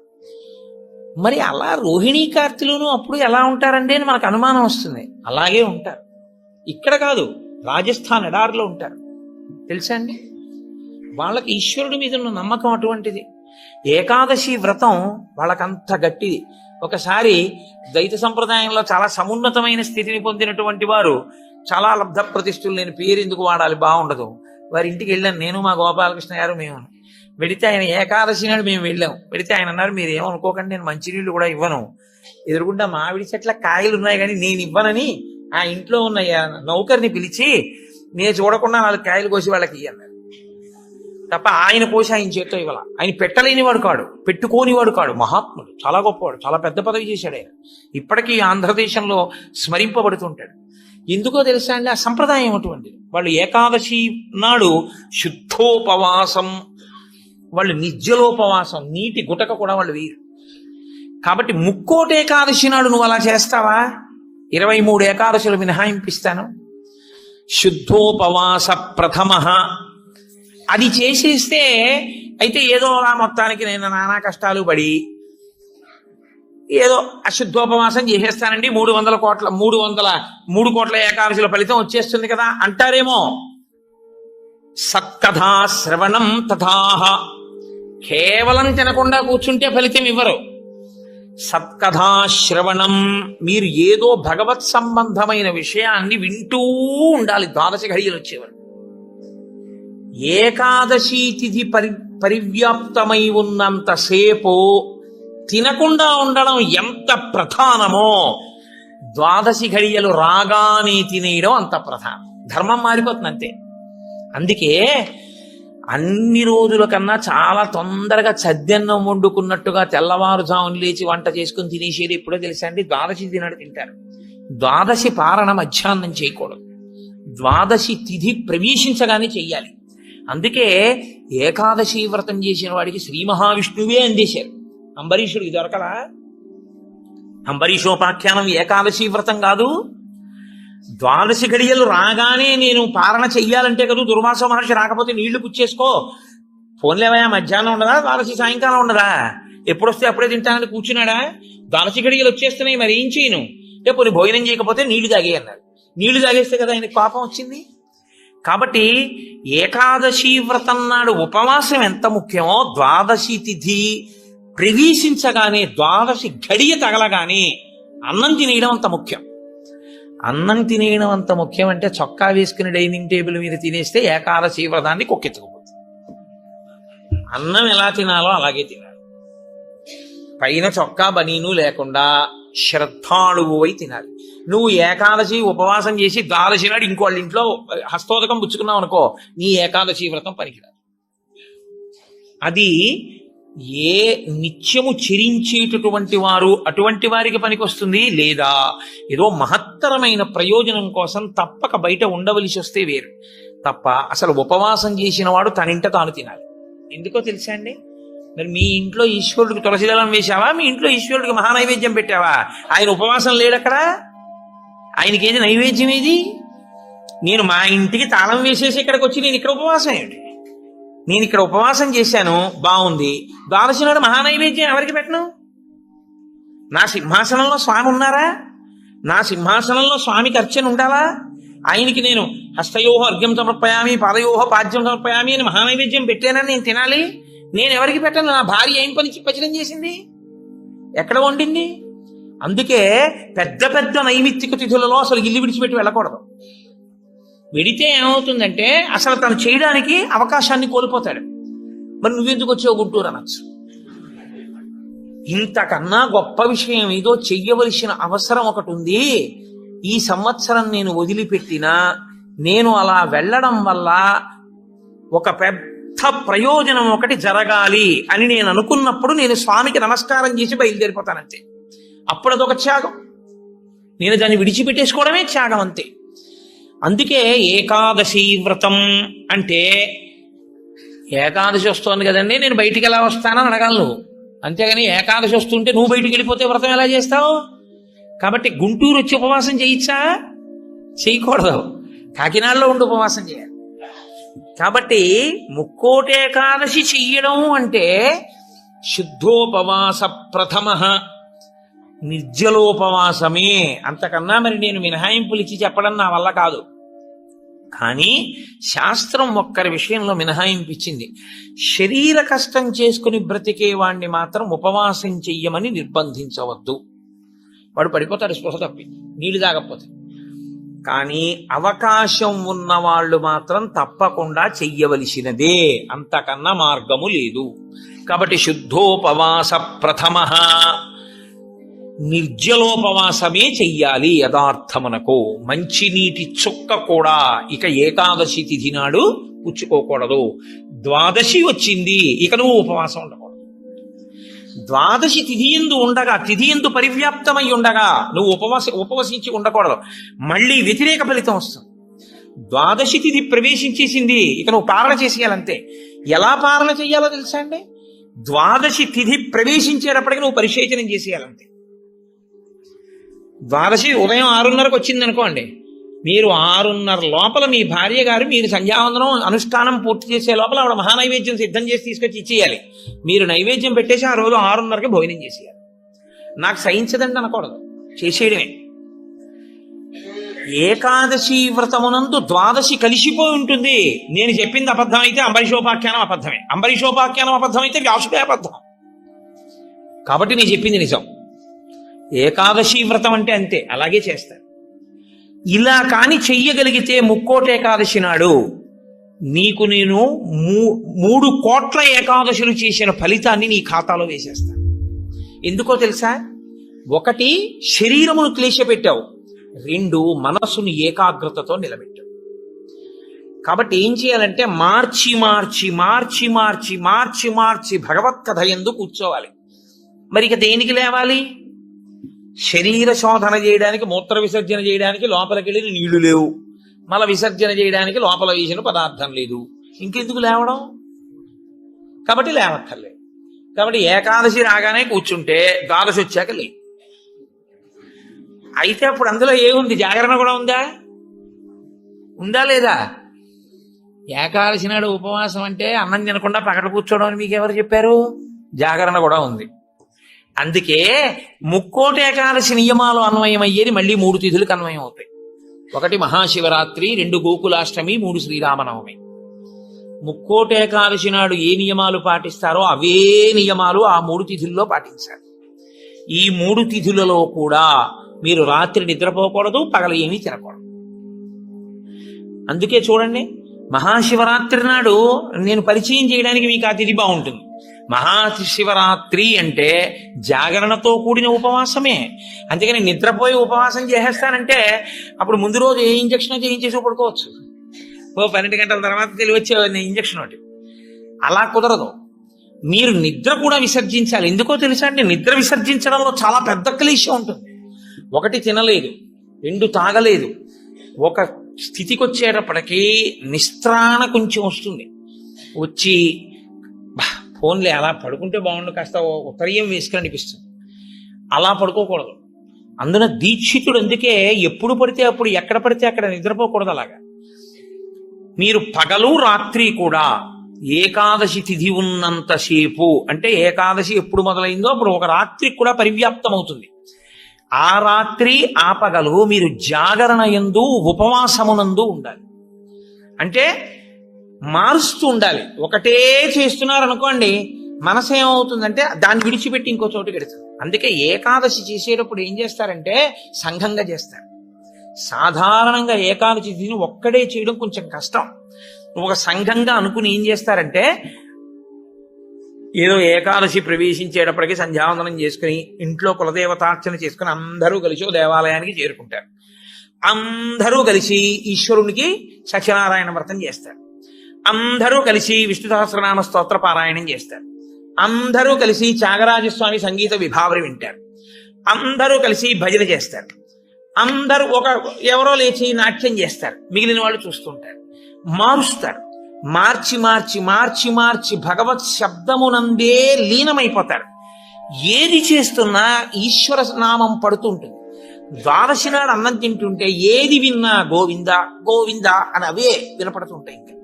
మరి అలా రోహిణీ కార్తీలోనూ అప్పుడు ఎలా ఉంటారండి అని మనకు అనుమానం వస్తుంది. అలాగే ఉంటారు. ఇక్కడ కాదు, రాజస్థాన్ ఎడారిలో ఉంటారు. తెలుసా అండి? వాళ్ళకి ఈశ్వరుడి మీద ఉన్న నమ్మకం అటువంటిది. ఏకాదశి వ్రతం వాళ్ళకంత గట్టిది. ఒకసారి ద్వైత సంప్రదాయంలో చాలా సమున్నతమైన స్థితిని పొందినటువంటి వారు, చాలా లబ్ధ ప్రతిష్ఠులు, నేను పేరు ఎందుకు వాడాలి, బాగుండదు, వారి ఇంటికి వెళ్ళాను నేను, మా గోపాలకృష్ణ గారు, మేము వెడితే ఆయన ఏకాదశి నాడు మేము వెళ్ళాం. వెడితే ఆయన అన్నారు, మీరు ఏమనుకోకండి, నేను మంచినీళ్ళు కూడా ఇవ్వను, ఎదురుగుండా మామిడి చెట్ల కాయలు ఉన్నాయి కానీ నేను ఇవ్వనని ఆ ఇంట్లో ఉన్న నౌకర్ని పిలిచి, నేను చూడకుండా 4 కాయలు కోసి వాళ్ళకి ఇయ్యన్నారు తప్ప ఆయన కోసి ఆయన చేతితో ఇవ్వాల. ఆయన పెట్టలేనివాడు కాడు, పెట్టుకోనివాడు కాడు, మహాత్ముడు, చాలా గొప్పవాడు, చాలా పెద్ద పదవి చేశాడు ఆయన. ఇప్పటికీ ఆంధ్రదేశంలో స్మరింపబడుతుంటాడు. ఎందుకో తెలుసా అండి? ఆ సంప్రదాయం అటువంటిది. వాళ్ళు ఏకాదశి నాడు శుద్ధోపవాసం, వాళ్ళు నిత్యలోపవాసం, నీటి గుటక కూడా వాళ్ళు వేయరు. కాబట్టి ముక్కోటి ఏకాదశి నాడు నువ్వు అలా చేస్తావా? 23 ఏకాదశులు మినహాయింపిస్తాను. శుద్ధోపవాస ప్రథమ అది చేసేస్తే, అయితే ఏదో అలా మొత్తానికి నేను నానా కష్టాలు పడి ఏదో అశుద్ధోపవాసం చేసేస్తానండి, 3 కోట్ల ఏకాదశుల ఫలితం వచ్చేస్తుంది కదా అంటారేమో. సత్కథా శ్రవణం తథాహ, కేవలం తినకుండా కూర్చుంటే ఫలితం ఇవ్వరు. సత్కథా శ్రవణం, మీరు ఏదో భగవత్ సంబంధమైన విషయాన్ని వింటూ ఉండాలి. 12 ఘడియలు వచ్చేవారు. ఏకాదశి తిథి పరివ్యాప్తమై ఉన్నంతసేపు తినకుండా ఉండడం ఎంత ప్రధానమో, 12 ఘడియలు రాగానే తినేయడం అంత ప్రధానం. ధర్మం మారిపోతుంది అంతే. అందుకే అన్ని రోజుల కన్నా చాలా తొందరగా చద్దన్నం వండుకున్నట్టుగా తెల్లవారుజామున లేచి వంట చేసుకుని తినేసేది ఎప్పుడో తెలుసా అండి? 12 తినాడు తింటారు. 12 పారణ మధ్యాహ్నం చేయకూడదు. 12 తిథి ప్రవేశించగానే చెయ్యాలి. అందుకే ఏకాదశి వ్రతం చేసిన వాడికి శ్రీ మహావిష్ణువే అందేశారు. అంబరీషుడికి దొరకలా? అంబరీషోపాఖ్యానం ఏకాదశి వ్రతం కాదు. 12 ఘడియలు రాగానే నేను పారణ చెయ్యాలంటే కదా, దుర్వాస మహర్షి రాకపోతే నీళ్లు పుచ్చేసుకో, ఫోన్లేవయా మధ్యాహ్నం ఉండదా, 12 సాయంకాలం ఉండదా, ఎప్పుడొస్తే అప్పుడే తింటానని కూర్చున్నాడా? 12 ఘడియలు వచ్చేస్తున్నాయి, మరి ఏం చేయను? పోనీ భోజనం చేయకపోతే నీళ్లు తాగే అన్నారు. నీళ్లు తాగేస్తే కదా ఆయనకు పాపం వచ్చింది. కాబట్టి ఏకాదశి వ్రతం నాడు ఉపవాసం ఎంత ముఖ్యమో, 12 తిథి ప్రవేశించగానే 12 ఘడియ తగలగానే అన్నం తినేయడం అంత ముఖ్యం. అన్నం తినేయడం అంత ముఖ్యం అంటే చొక్కా వేసుకుని డైనింగ్ టేబుల్ మీద తినేస్తే ఏకాదశి వ్రతాన్ని కొక్కెత్తుకుపోతుంది. అన్నం ఎలా తినాలో అలాగే తినాలి. పైన చొక్కా బనీను లేకుండా శ్రద్ధాళువు అయి తినాలి. నువ్వు ఏకాదశి ఉపవాసం చేసి ద్వాదశి నాడు ఇంకోళ్ళ ఇంట్లో హస్తోదకం పుచ్చుకున్నావు అనుకో, నీ ఏకాదశి వ్రతం పనికిరాదు. అది ఏ నిత్యము చెరించేటటువంటి వారు అటువంటి వారికి పనికొస్తుంది, లేదా ఏదో మహత్తరమైన ప్రయోజనం కోసం తప్పక బయట ఉండవలసి వస్తే వేరు. తప్ప అసలు ఉపవాసం చేసిన వాడు తనింట తాను తినాలి. ఎందుకో తెలుసా అండి? మరి మీ ఇంట్లో ఈశ్వరుడికి తులసిదళం వేశావా? మీ ఇంట్లో ఈశ్వరుడికి మహానైవేద్యం పెట్టావా? ఆయన ఉపవాసం లేడక్కడ. ఆయనకి ఏది నైవేద్యం ఏది? నేను మా ఇంటికి తాళం వేసేసి ఇక్కడికి వచ్చి నేను ఇక్కడ ఉపవాసం ఏమిటి? నేను ఇక్కడ ఉపవాసం చేశాను, బాగుంది. ద్వాదశి నాడు మహానైవేద్యం ఎవరికి పెట్టను? నా సింహాసనంలో స్వామి ఉన్నారా? నా సింహాసనంలో స్వామికి అర్చన ఉండాలా? ఆయనకి నేను హస్తయోహ అర్ఘ్యం సమర్పయామి, పాదయోహ పాద్యం సమర్పయామి అని మహానైవేద్యం పెట్టానని నేను తినాలి. నేను ఎవరికి పెట్టను? నా భార్య ఏం పని పచనం చేసింది? ఎక్కడ వండింది? అందుకే పెద్ద పెద్ద నైమిత్తిక తిథులలో అసలు ఇల్లు విడిచిపెట్టి వెళ్ళకూడదు. వెడితే ఏమవుతుందంటే అసలు తను చేయడానికి అవకాశాన్ని కోల్పోతాడు. మరి నువ్వెందుకు వచ్చావు గుంటూరు అనొచ్చు. ఇంతకన్నా గొప్ప విషయం ఏదో చెయ్యవలసిన అవసరం ఒకటి ఉంది. ఈ సంవత్సరం నేను వదిలిపెట్టినా నేను అలా వెళ్ళడం వల్ల ఒక పెద్ద ప్రయోజనం ఒకటి జరగాలి అని నేను అనుకున్నప్పుడు నేను స్వామికి నమస్కారం చేసి బయలుదేరిపోతానంతే. అప్పుడు అదొక త్యాగం. నేను దాన్ని విడిచిపెట్టేసుకోవడమే త్యాగం అంతే. అందుకే ఏకాదశి వ్రతం అంటే, ఏకాదశి వస్తోంది కదండి నేను బయటికి ఎలా వస్తానని అడగాలి నువ్వు. అంతేగాని ఏకాదశి వస్తుంటే నువ్వు బయటికి వెళ్ళిపోతే వ్రతం ఎలా చేస్తావు? కాబట్టి గుంటూరు వచ్చి ఉపవాసం చేయొచ్చా? చేయకూడదు. కాకినాడలో ఉండి ఉపవాసం చేయాలి. కాబట్టి ముక్కోటి ఏకాదశి చెయ్యడం అంటే శుద్ధోపవాస ప్రథమ నిర్జలోపవాసమే. అంతకన్నా మరి నేను మినహాయింపులు ఇచ్చి చెప్పడం నా వల్ల కాదు. కానీ శాస్త్రం ఒక్కరి విషయంలో మినహాయింపు ఇచ్చింది. శరీర కష్టం చేసుకుని బ్రతికే వాణ్ణి మాత్రం ఉపవాసం చెయ్యమని నిర్బంధించవద్దు. వాడు పడిపోతాడు స్పృహ తప్పి, నీళ్లు తాగకపోతే. కానీ అవకాశం ఉన్న వాళ్ళు మాత్రం తప్పకుండా చెయ్యవలసినదే, అంతకన్నా మార్గము లేదు. కాబట్టి శుద్ధోపవాస ప్రథమ నిర్జలోపవాసమే చెయ్యాలి. యథార్థమునకు మంచినీటి చుక్క కూడా ఇక ఏకాదశి తిథి నాడు పుచ్చుకోకూడదు. ద్వాదశి వచ్చింది, ఇక నువ్వు ఉపవాసం ఉండకూడదు. ద్వాదశి తిథి యందు ఉండగా, తిథి యందు పరివ్యాప్తమై ఉండగా నువ్వు ఉపవసించి ఉండకూడదు. మళ్ళీ వ్యతిరేక ఫలితం వస్తుంది. ద్వాదశి తిథి ప్రవేశించేసింది, ఇక నువ్వు పాలన చేసేయాలంతే. ఎలా పాలన చెయ్యాలో తెలుసా అండి? ద్వాదశి తిథి ప్రవేశించేటప్పటికి నువ్వు పరిశేచనం చేసేయాలంతే. ద్వాదశి ఉదయం 6:30కు వచ్చింది అనుకోండి, మీరు 6:30 లోపల మీ భార్య గారు మీరు సంధ్యావందనం అనుష్ఠానం పూర్తి చేసే లోపల ఆవిడ మహానైవేద్యం సిద్ధం చేసి తీసుకొచ్చి ఇచ్చేయాలి. మీరు నైవేద్యం పెట్టేసి ఆ రోజు 6:30కి భోజనం చేసేయాలి. నాకు సహించదండి అనకూడదు, చేసేయడమే. ఏకాదశి వ్రతమునందు ద్వాదశి కలిసిపోయి ఉంటుంది. నేను చెప్పింది అబద్ధం అయితే అంబరీషోపాఖ్యానం అబద్ధమే, అంబరీషోపాఖ్యానం అబద్ధం అయితే వ్యాసుడే అబద్ధం. కాబట్టి నేను చెప్పింది నిజం. ఏకాదశి వ్రతం అంటే అంతే, అలాగే చేస్తారు. ఇలా కాని చెయ్యగలిగితే ముక్కోటి ఏకాదశి నాడు నీకు నేను 3 కోట్ల ఏకాదశులు చేసిన ఫలితాన్ని నీ ఖాతాలో వేసేస్తాను. ఎందుకో తెలుసా? 1 శరీరమును క్లేశపెట్టావు, 2 మనస్సును ఏకాగ్రతతో నిలబెట్టావు. కాబట్టి ఏం చేయాలంటే మార్చి మార్చి మార్చి మార్చి మార్చి మార్చి భగవత్ కథ యందు కూర్చోవాలి. మరి ఇక దేనికి లేవాలి? శరీర శోధన చేయడానికి, మూత్ర విసర్జన చేయడానికి లోపలికి వెళ్ళిన నీళ్లు లేవు, మల విసర్జన చేయడానికి లోపల వేసిన పదార్థం లేదు, ఇంకెందుకు లేవడం? కాబట్టి లేవక్కర్లేదు. కాబట్టి ఏకాదశి రాగానే కూర్చుంటే ద్వాదశి వచ్చాక లే. అయితే అప్పుడు అందులో ఏముంది? జాగరణ కూడా ఉందా? ఉందా లేదా? ఏకాదశి నాడు ఉపవాసం అంటే అన్నం తినకుండా పకట కూర్చోవడం అని మీకు ఎవరు చెప్పారు? జాగరణ కూడా ఉంది. అందుకే ముక్కోటి ఏకాదశి నియమాలు అన్వయమయ్యేది మళ్ళీ 3 తిథులకు అన్వయం అవుతాయి. 1 మహాశివరాత్రి, 2 గోకులాష్టమి, 3 శ్రీరామనవమి. ముక్కోటి ఏకాదశి నాడు ఏ నియమాలు పాటిస్తారో అవే నియమాలు ఆ 3 తిథుల్లో పాటించాలి. ఈ 3 తిథులలో కూడా మీరు రాత్రి నిద్రపోకూడదు, పగలు ఏమీ తినకూడదు. అందుకే చూడండి, మహాశివరాత్రి నాడు నేను పరిచయం చేయడానికి మీకు ఆ తిథి బాగుంటుంది. మహాశివరాత్రి అంటే జాగరణతో కూడిన ఉపవాసమే. అందుకని నిద్రపోయి ఉపవాసం చేసేస్తానంటే అప్పుడు ముందు రోజు ఏ ఇంజక్షన్ చేయించేసి పడుకోవచ్చు. 12 గంటల తర్వాత తెలివచ్చే ఇంజక్షన్ ఒకటి. అలా కుదరదు. మీరు నిద్ర కూడా విసర్జించాలి. ఎందుకో తెలుసా అండి, నిద్ర విసర్జించడంలో చాలా పెద్ద క్లేశం ఉంటుంది. 1 తినలేదు, 2 తాగలేదు, ఒక స్థితికి వచ్చేటప్పటికీ నిస్త్రాణ కొంచెం వస్తుంది. వచ్చి ఫోన్లే అలా పడుకుంటే బాగుండు, కాస్త ఉత్తరీయం వేసుకుని అనిపిస్తుంది. అలా పడుకోకూడదు. అందున దీక్షితుడు అందుకే ఎప్పుడు పడితే అప్పుడు, ఎక్కడ పడితే అక్కడ నిద్రపోకూడదు. అలాగా మీరు పగలు రాత్రి కూడా ఏకాదశి తిథి ఉన్నంతసేపు, అంటే ఏకాదశి ఎప్పుడు మొదలైందో అప్పుడు ఒక రాత్రి కూడా పరివ్యాప్తం అవుతుంది. ఆ రాత్రి ఆ పగలు మీరు జాగరణ యందు ఉపవాసమునందు ఉండాలి. అంటే మారుస్తూ ఉండాలి. ఒకటే చేస్తున్నారనుకోండి, మనసు ఏమవుతుందంటే దాన్ని విడిచిపెట్టి ఇంకో చోటు గెడుతుంది. అందుకే ఏకాదశి చేసేటప్పుడు ఏం చేస్తారంటే సంఘంగా చేస్తారు. సాధారణంగా ఏకాదశి తిథిని ఒక్కడే చేయడం కొంచెం కష్టం. ఒక సంఘంగా అనుకుని ఏం చేస్తారంటే, ఏదో ఏకాదశి ప్రవేశించేటప్పటికి సంధ్యావందనం చేసుకుని ఇంట్లో కులదేవతార్చన చేసుకుని అందరూ కలిసి దేవాలయానికి చేరుకుంటారు. అందరూ కలిసి ఈశ్వరునికి సత్యనారాయణ వ్రతం చేస్తారు. అందరూ కలిసి విష్ణు సహస్రనామ స్తోత్ర పారాయణం చేస్తారు. అందరూ కలిసి త్యాగరాజస్వామి సంగీత విభావరి వింటారు. అందరూ కలిసి భజన చేస్తారు. అందరూ ఎవరో లేచి నాట్యం చేస్తారు. మిగిలిన వాళ్ళు చూస్తుంటారు. మారుస్తారు. మార్చి మార్చి మార్చి మార్చి భగవత్ శబ్దమునందే లీనమైపోతారు. ఏది చేస్తున్నా ఈశ్వర నామం పడుతుంటుంది. ద్వాదశి నాడు అన్నం తింటుంటే ఏది విన్నా గోవింద గోవింద అని అవే వినపడుతుంటాయి. ఇంకా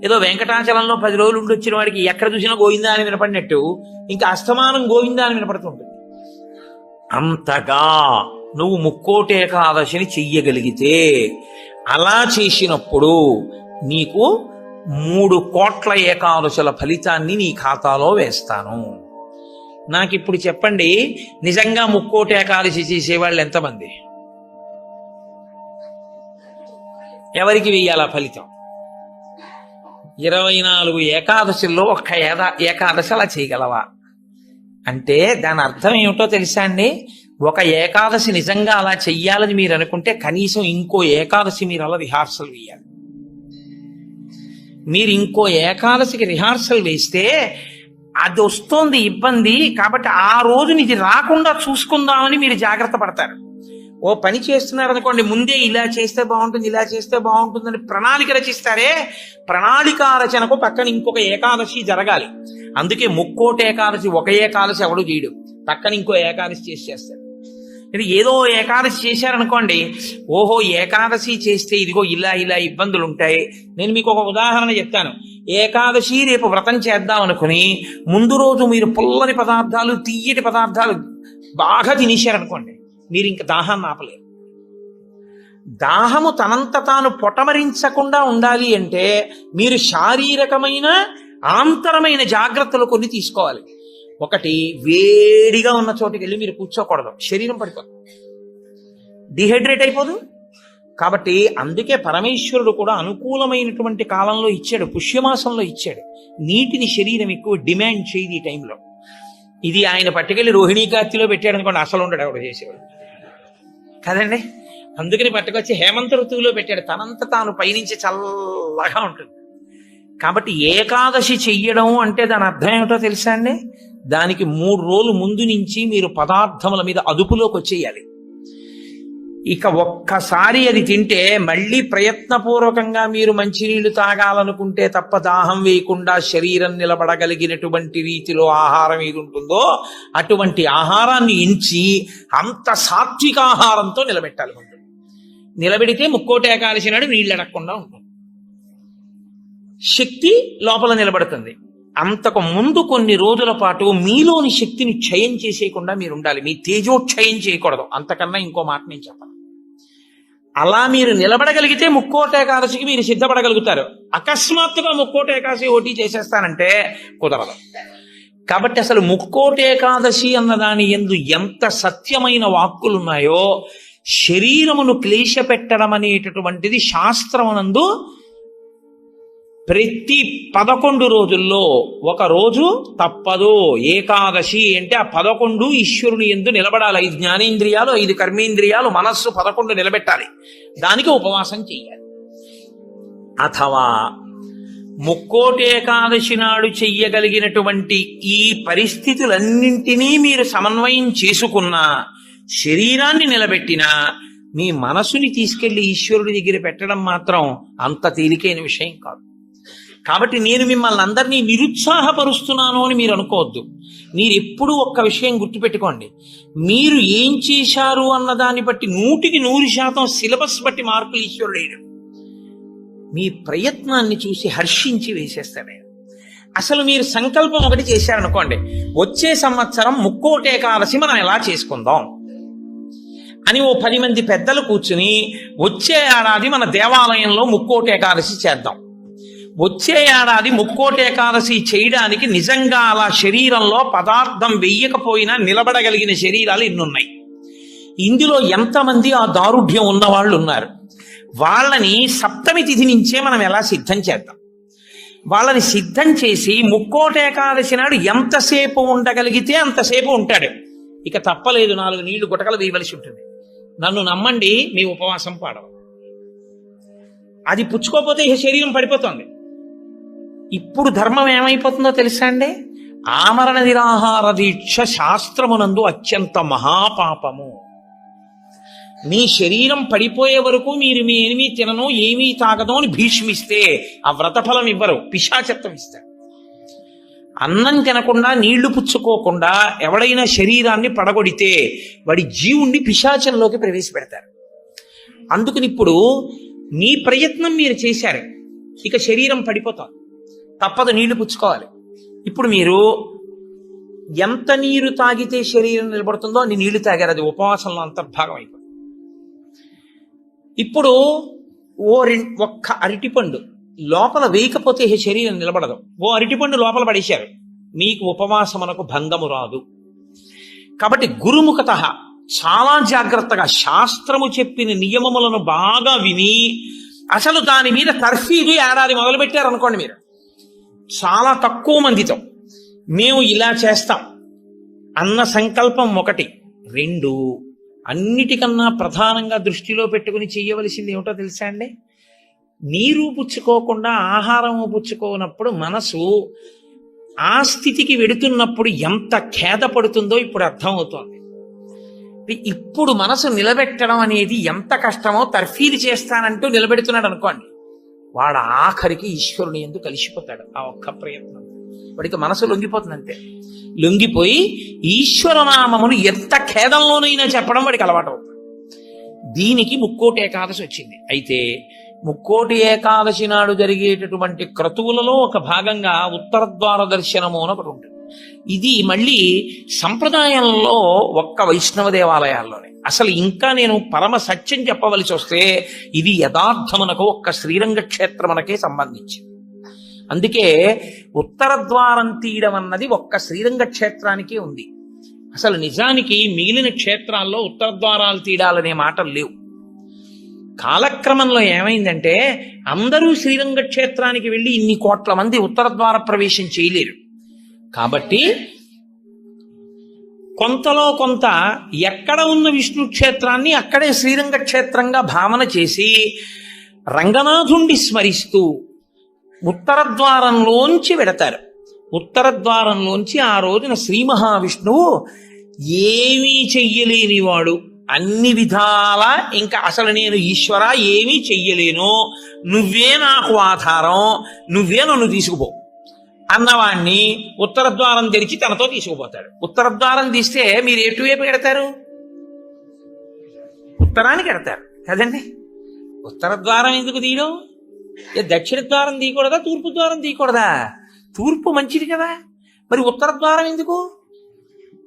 ఏదో వెంకటాచలంలో 10 రోజులు ఉండి వచ్చిన వాడికి ఎక్కడ చూసినా గోవింద అని వినపడినట్టు ఇంకా అస్తమానం గోవింద అని వినపడుతుంటుంది. అంతగా నువ్వు ముక్కోటి ఏకాదశిని చెయ్యగలిగితే, అలా చేసినప్పుడు నీకు 3 కోట్ల ఏకాదశుల ఫలితాన్ని నీ ఖాతాలో వేస్తాను. నాకిప్పుడు చెప్పండి, నిజంగా ముక్కోటి ఏకాదశి చేసేవాళ్ళు ఎంతమంది? ఎవరికి వెయ్యాలా ఫలితం? 24 ఏకాదశుల్లో ఒక్క ఏకాదశి అలా చేయగలవా అంటే దాని అర్థం ఏమిటో తెలుసా అండి? ఒక ఏకాదశి నిజంగా అలా చెయ్యాలని మీరు అనుకుంటే కనీసం ఇంకో ఏకాదశి మీరు అలా రిహార్సల్ వేయాలి. మీరు ఇంకో ఏకాదశికి రిహార్సల్ వేస్తే అది వస్తోంది ఇబ్బంది, కాబట్టి ఆ రోజుని ఇది రాకుండా చూసుకుందామని మీరు జాగ్రత్త పడతారు. ఓ పని చేస్తున్నారు అనుకోండి, ముందే ఇలా చేస్తే బాగుంటుంది, ఇలా చేస్తే బాగుంటుందని ప్రణాళిక రచిస్తారే, ప్రణాళిక రచనకు పక్కన ఇంకొక ఏకాదశి జరగాలి. అందుకే ముక్కోటి ఏకాదశి ఒక ఏకాదశి ఎవడు చేయడు, పక్కన ఇంకో ఏకాదశి చేస్తారు. ఇది ఏదో ఏకాదశి చేశారనుకోండి, ఓహో ఏకాదశి చేస్తే ఇదిగో ఇలా ఇలా ఇబ్బందులు ఉంటాయి. నేను మీకు ఒక ఉదాహరణ చెప్తాను. ఏకాదశి రేపు వ్రతం చేద్దాం అనుకుని ముందు రోజు మీరు పుల్లని పదార్థాలు, తీయటి పదార్థాలు బాగా తినేశారనుకోండి, మీరు ఇంక దాహాన్ని ఆపలేరు. దాహము తనంత తాను పొటమరించకుండా ఉండాలి అంటే మీరు శారీరకమైన ఆంతరమైన జాగ్రత్తలు కొన్ని తీసుకోవాలి. ఒకటి, వేడిగా ఉన్న చోటుకి వెళ్ళి మీరు కూర్చోకూడదు, శరీరం పడిపోతుంది, డిహైడ్రేట్ అయిపోదు. కాబట్టి అందుకే పరమేశ్వరుడు కూడా అనుకూలమైనటువంటి కాలంలో ఇచ్చాడు, పుష్యమాసంలో ఇచ్చాడు. నీటిని శరీరం ఎక్కువ డిమాండ్ చేయదు ఈ టైంలో. ఇది ఆయన పట్టుకెళ్ళి రోహిణీ కార్తీలో పెట్టాడు అనుకోండి, అసలు ఉండడు ఎవడు చేసేవాడు కదండి. అందుకని పట్టుకొచ్చి హేమంత ఋతువులో పెట్టాడు, తనంత తాను పైనుంచి చల్లగా ఉంటుంది. కాబట్టి ఏకాదశి చెయ్యడం అంటే దాని అర్థం ఏమిటో తెలుసా అండి? దానికి 3 రోజులు ముందు నుంచి మీరు పదార్థముల మీద అదుపులోకి వచ్చేయాలి. ఇక ఒక్కసారి అది తింటే మళ్ళీ ప్రయత్నపూర్వకంగా మీరు మంచినీళ్లు తాగాలనుకుంటే తప్ప దాహం వేయకుండా శరీరం నిలబడగలిగినటువంటి రీతిలో ఆహారం ఏది ఉంటుందో అటువంటి ఆహారాన్ని ఎంచి అంత సాత్విక ఆహారంతో నిలబెట్టాలి. ముందు నిలబెడితే ముక్కోటి ఏకాదశి నాడు నీళ్ళు అడగకుండా ఉంటుంది, శక్తి లోపల నిలబడుతుంది. అంతకు ముందు కొన్ని రోజుల పాటు మీలోని శక్తిని క్షయం చేసేయకుండా మీరు ఉండాలి. మీ తేజోక్షయం చేయకూడదు. అంతకన్నా ఇంకో మాట నేను చెప్పను. అలా మీరు నిలబడగలిగితే ముక్కోటి ఏకాదశికి మీరు సిద్ధపడగలుగుతారు. అకస్మాత్తుగా ముక్కోటి ఏకాదశి ఓటీ చేసేస్తానంటే కుదరదు. కాబట్టి అసలు ముక్కోటి ఏకాదశి అన్నదాని యందు ఎంత సత్యమైన వాక్కులున్నాయో శరీరమును క్లేశ పెట్టడం అనేటటువంటిది శాస్త్రమునందు ప్రతి 11 రోజుల్లో ఒక రోజు తప్పదు. ఏకాదశి అంటే ఆ 11 ఈశ్వరుని యందు నిలబడాలి. 5 జ్ఞానేంద్రియాలు, 5 కర్మేంద్రియాలు, మనస్సు 11 నిలబెట్టాలి. దానికి ఉపవాసం చెయ్యాలి. అథవా ముక్కోటి ఏకాదశి నాడు చెయ్యగలిగినటువంటి ఈ పరిస్థితులన్నింటినీ మీరు సమన్వయం చేసుకున్నా, శరీరాన్ని నిలబెట్టినా, మీ మనసుని తీసుకెళ్లి ఈశ్వరుడి దగ్గర పెట్టడం మాత్రం అంత తేలికైన విషయం కాదు. కాబట్టి నేను మిమ్మల్ని అందరినీ నిరుత్సాహపరుస్తున్నాను అని మీరు అనుకోవద్దు. మీరు ఎప్పుడూ ఒక్క విషయం గుర్తుపెట్టుకోండి, మీరు ఏం చేశారు అన్నదాన్ని బట్టి 100% సిలబస్ బట్టి మార్కులు ఈశ్వరుడు వేయడు. మీ ప్రయత్నాన్ని చూసి హర్షించి వేసేస్తాడు. అసలు మీరు సంకల్పం ఒకటి చేశారనుకోండి, వచ్చే సంవత్సరం ముక్కోటి ఏకాదశి మనం ఎలా చేసుకుందాం అని ఓ 10 మంది పెద్దలు కూర్చుని వచ్చే ఏడాది మన దేవాలయంలో ముక్కోటి ఏకాదశి చేద్దాం, వచ్చే ఏడాది ముక్కోటి ఏకాదశి చేయడానికి నిజంగా అలా శరీరంలో పదార్థం వెయ్యకపోయినా నిలబడగలిగిన శరీరాలు ఎన్నున్నాయి, ఇందులో ఎంతమంది ఆ దారుఢ్యం ఉన్నవాళ్ళు ఉన్నారు, వాళ్ళని సప్తమి తిథి నుంచే మనం ఎలా సిద్ధం చేద్దాం. వాళ్ళని సిద్ధం చేసి ముక్కోటి ఏకాదశి నాడు ఎంతసేపు ఉండగలిగితే అంతసేపు ఉంటాడు. ఇక తప్పలేదు, 4 నీళ్లు గుటకలు వేయవలసి ఉంటుంది. నన్ను నమ్మండి, మీ ఉపవాసం పాడవు. అది పుచ్చుకోకపోతే ఈ శరీరం పడిపోతుంది. ఇప్పుడు ధర్మం ఏమైపోతుందో తెలుసా అండి? ఆమరణ నిరాహార దీక్ష శాస్త్రమునందు అత్యంత మహాపాపము. మీ శరీరం పడిపోయే వరకు మీరు మీ ఏమీ తినను, ఏమీ తాగదు అని భీష్మిస్తే ఆ వ్రతఫలం ఇవ్వరు, పిశాచత్వం ఇస్తారు. అన్నం తినకుండా నీళ్లు పుచ్చుకోకుండా ఎవడైనా శరీరాన్ని పడగొడితే వాడి జీవుణ్ణి పిశాచంలోకి ప్రవేశపెడతారు. అందుకని ఇప్పుడు మీ ప్రయత్నం మీరు చేశారు, ఇక శరీరం పడిపోతారు, తప్పదు, నీళ్లు పుచ్చుకోవాలి. ఇప్పుడు మీరు ఎంత నీరు తాగితే శరీరం నిలబడుతుందో అన్ని నీళ్లు తాగారు, అది ఉపవాసంలో అంతర్భాగం అయిపోతుంది. ఇప్పుడు ఒక్క అరటిపండు లోపల వేయకపోతే శరీరం నిలబడదు. ఓ అరటిపండు లోపల పడేశారు, మీకు ఉపవాసమునకు భంగము రాదు. కాబట్టి గురుముఖత చాలా జాగ్రత్తగా శాస్త్రము చెప్పిన నియమములను బాగా విని, అసలు దాని మీద తర్ఫీదు ఏడాది మొదలుపెట్టారనుకోండి, మీరు చాలా తక్కువ మందితో మేము ఇలా చేస్తాం అన్న సంకల్పం 1. 2, అన్నిటికన్నా ప్రధానంగా దృష్టిలో పెట్టుకుని చేయవలసింది ఏమిటో తెలుసా అండి? నీరు పుచ్చుకోకుండా ఆహారము పుచ్చుకోనప్పుడు మనసు ఆ స్థితికి వెడుతున్నప్పుడు ఎంత ఖేదపడుతుందో ఇప్పుడు అర్థమవుతోంది. ఇప్పుడు మనసు నిలబెట్టడం అనేది ఎంత కష్టమో తర్ఫీదు చేస్తానంటూ నిలబెడుతున్నాడు అనుకోండి, వాడు ఆఖరికి ఈశ్వరుని యందు కలిసిపోతాడు. ఆ ఒక్క ప్రయత్నం వాడికి మనసు లొంగిపోతుంది, అంతే. లొంగిపోయి ఈశ్వరనామమును ఎంత ఖేదంలోనైనా చెప్పడం వాడికి అలవాటు అవుతుంది. దీనికి ముక్కోటి ఏకాదశి వచ్చింది. అయితే ముక్కోటి ఏకాదశి నాడు జరిగేటటువంటి క్రతువులలో ఒక భాగంగా ఉత్తరద్వార దర్శనము అని ఒకటి ఉంటుంది. ఇది మళ్ళీ సంప్రదాయంలో ఒక్క వైష్ణవ దేవాలయాల్లోనే. అసలు ఇంకా నేను పరమ సత్యం చెప్పవలసి వస్తే ఇది యథార్థమునకు ఒక్క శ్రీరంగ క్షేత్రమునకే సంబంధించింది. అందుకే ఉత్తర ద్వారం తీయడం అన్నది ఒక్క శ్రీరంగ క్షేత్రానికే ఉంది. అసలు నిజానికి మిగిలిన క్షేత్రాల్లో ఉత్తర ద్వారాలు తీయడాలనే మాటలు లేవు. కాలక్రమంలో ఏమైందంటే అందరూ శ్రీరంగ క్షేత్రానికి వెళ్ళి ఇన్ని కోట్ల మంది ఉత్తర ద్వార ప్రవేశం చేయలేరు. కాబట్టి కొంతలో కొంత ఎక్కడ ఉన్న విష్ణు క్షేత్రాన్ని అక్కడే శ్రీరంగ క్షేత్రంగా భావన చేసి రంగనాథుణ్ణి స్మరిస్తూ ఉత్తర ద్వారంలోంచి వెడతారు. ఉత్తర ద్వారంలోంచి ఆ రోజున శ్రీ మహావిష్ణువు ఏమీ చెయ్యలేనివాడు, అన్ని విధాల ఇంకా అసలు నేను ఈశ్వర ఏమీ చెయ్యలేను, నువ్వే నాకు ఆధారం, నువ్వే నన్ను తీసుకుపో అన్నవాణ్ణి ఉత్తర ద్వారం తెరిచి తనతో తీసుకుపోతాడు. ఉత్తర ద్వారం తీస్తే మీరు ఎటువైపు ఎడతారు? ఉత్తరానికి ఎడతారు కదండి. ఉత్తర ద్వారం ఎందుకు తీయడం? దక్షిణ ద్వారం తీయకూడదా, తూర్పు ద్వారం తీయకూడదా? తూర్పు మంచిది కదా, మరి ఉత్తర ద్వారం ఎందుకు?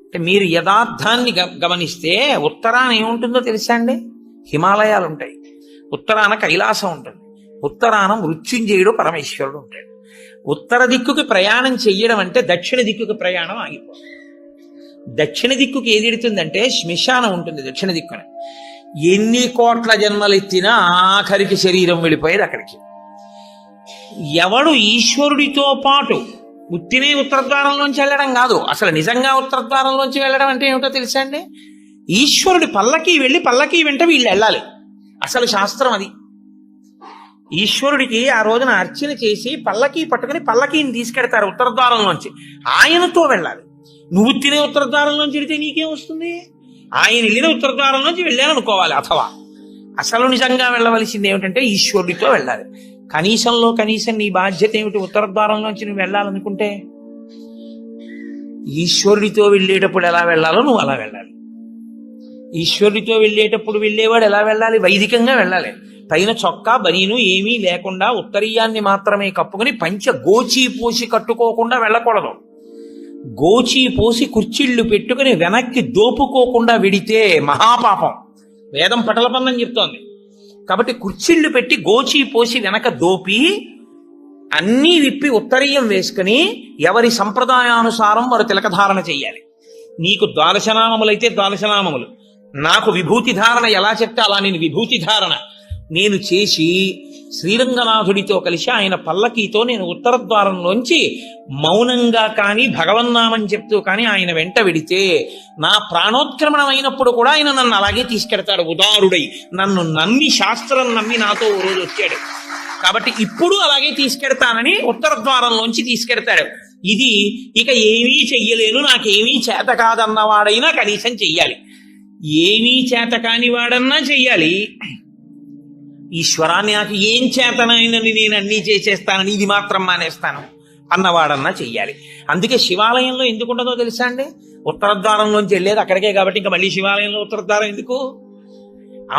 అంటే మీరు యథార్థాన్ని గమనిస్తే ఉత్తరాన ఏముంటుందో తెలుసా అండి? హిమాలయాలు ఉంటాయి, ఉత్తరాన కైలాసం ఉంటుంది, ఉత్తరాన మృత్యుంజయుడు పరమేశ్వరుడు ఉంటాడు, ఉత్తర దిక్కుకి ప్రయాణం చెయ్యడం అంటే దక్షిణ దిక్కుకి ప్రయాణం ఆగిపోతుంది. దక్షిణ దిక్కుకి ఏది ఎడుతుందంటే శ్మశానం ఉంటుంది దక్షిణ దిక్కున. ఎన్ని కోట్ల జన్మలెత్తినా ఆఖరికి శరీరం వెళ్ళిపోయేది అక్కడికి. ఎవడు ఈశ్వరుడితో పాటు ఉత్తినే ఉత్తరద్వారంలోంచి వెళ్ళడం కాదు, అసలు నిజంగా ఉత్తరద్వారంలోంచి వెళ్ళడం అంటే ఏమిటో తెలుసా అండి? ఈశ్వరుడి పల్లకి వెళ్ళి పల్లకి వెంట వీళ్ళు వెళ్ళాలి. అసలు శాస్త్రం అది. ఈశ్వరుడికి ఆ రోజున అర్చన చేసి పల్లకి పట్టుకుని పల్లకీని తీసుకెడతారు ఉత్తరద్వారంలోంచి. ఆయనతో వెళ్ళాలి. నువ్వు తినే ఉత్తరద్వారంలోంచి వెళితే నీకేం వస్తుంది? ఆయన వెళ్ళిన ఉత్తరద్వారంలోంచి వెళ్ళాలనుకోవాలి. అథవా అసలు నిజంగా వెళ్ళవలసింది ఏమిటంటే ఈశ్వరుడితో వెళ్ళాలి. కనీసంలో కనీసం నీ బాధ్యత ఏమిటి? ఉత్తరద్వారంలోంచి నువ్వు వెళ్ళాలనుకుంటే ఈశ్వరుడితో వెళ్ళేటప్పుడు ఎలా వెళ్ళాలో నువ్వు అలా వెళ్ళాలి. ఈశ్వరుడితో వెళ్ళేటప్పుడు వెళ్ళేవాడు ఎలా వెళ్ళాలి? వైదికంగా వెళ్ళాలి. పైన చొక్కా బనీను ఏమీ లేకుండా ఉత్తరీయాన్ని మాత్రమే కప్పుకొని పంచ గోచి పోసి కట్టుకోకుండా వెళ్ళకూడదు. గోచి పోసి కుర్చీళ్లు పెట్టుకుని వెనక్కి దోపుకోకుండా విడితే మహాపాపం. వేదం పటలపన్నం చెప్తోంది. కాబట్టి కుర్చీళ్లు పెట్టి గోచి పోసి వెనక దోపి అన్నీ విప్పి ఉత్తరీయం వేసుకుని ఎవరి సంప్రదాయానుసారం వారు తిలకధారణ చెయ్యాలి. నీకు ద్వాదశనామములైతే ద్వాదశనామములు, నాకు విభూతి ధారణ ఎలా చెప్తే అలా నేను విభూతి ధారణ నేను చేసి శ్రీరంగనాథుడితో కలిసి ఆయన పల్లకీతో నేను ఉత్తరద్వారంలోంచి మౌనంగా కానీ భగవన్నామని చెప్తూ కానీ ఆయన వెంట వెడితే నా ప్రాణోత్క్రమణం అయినప్పుడు కూడా ఆయన నన్ను అలాగే తీసుకెడతాడు. ఉదారుడై నన్ను నమ్మి, శాస్త్రం నమ్మి నాతో ఓ రోజు వచ్చాడు. కాబట్టి ఇప్పుడు అలాగే తీసుకెడతానని ఉత్తరద్వారంలోంచి తీసుకెడతాడు. ఇది ఇక ఏమీ చెయ్యలేను, నాకేమీ చేత కాదన్నవాడైనా కనీసం చెయ్యాలి. ఏమీ చేత కాని వాడన్నా చెయ్యాలి. ఈశ్వరాన్ని నాకు ఏం చేతనైనని నేను అన్నీ చేసేస్తానని ఇది మాత్రం మానేస్తాను అన్నవాడన్నా చెయ్యాలి. అందుకే శివాలయంలో ఎందుకు ఉండదో తెలుసా అండి? ఉత్తరద్వారంలోంచి వెళ్ళేది అక్కడికే కాబట్టి ఇంకా మళ్ళీ శివాలయంలో ఉత్తరద్వారం ఎందుకు?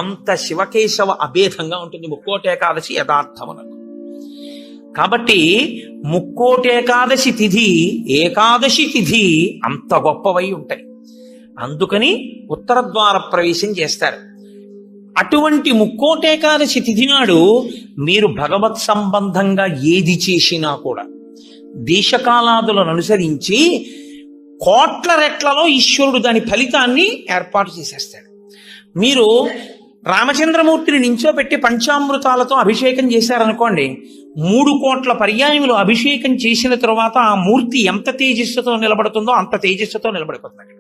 అంత శివకేశవ అభేదంగా ఉంటుంది ముక్కోటేకాదశి యథార్థమునకు. కాబట్టి ముక్కోటేకాదశి తిథి, ఏకాదశి తిథి అంత గొప్పవై ఉంటాయి. అందుకని ఉత్తరద్వార ప్రవేశం చేస్తారు. అటువంటి ముక్కోటేకాదశి తిథి నాడు మీరు భగవత్ సంబంధంగా ఏది చేసినా కూడా దేశకాలాదులను అనుసరించి కోట్ల రెట్లలో ఈశ్వరుడు దాని ఫలితాన్ని ఏర్పాటు చేసేస్తాడు. మీరు రామచంద్రమూర్తిని నించోపెట్టి పంచామృతాలతో అభిషేకం చేశారనుకోండి, 3 కోట్ల పర్యాయములు అభిషేకం చేసిన తరువాత ఆ మూర్తి ఎంత తేజస్సుతో నిలబడుతుందో అంత తేజస్సుతో నిలబడిపోతుంది.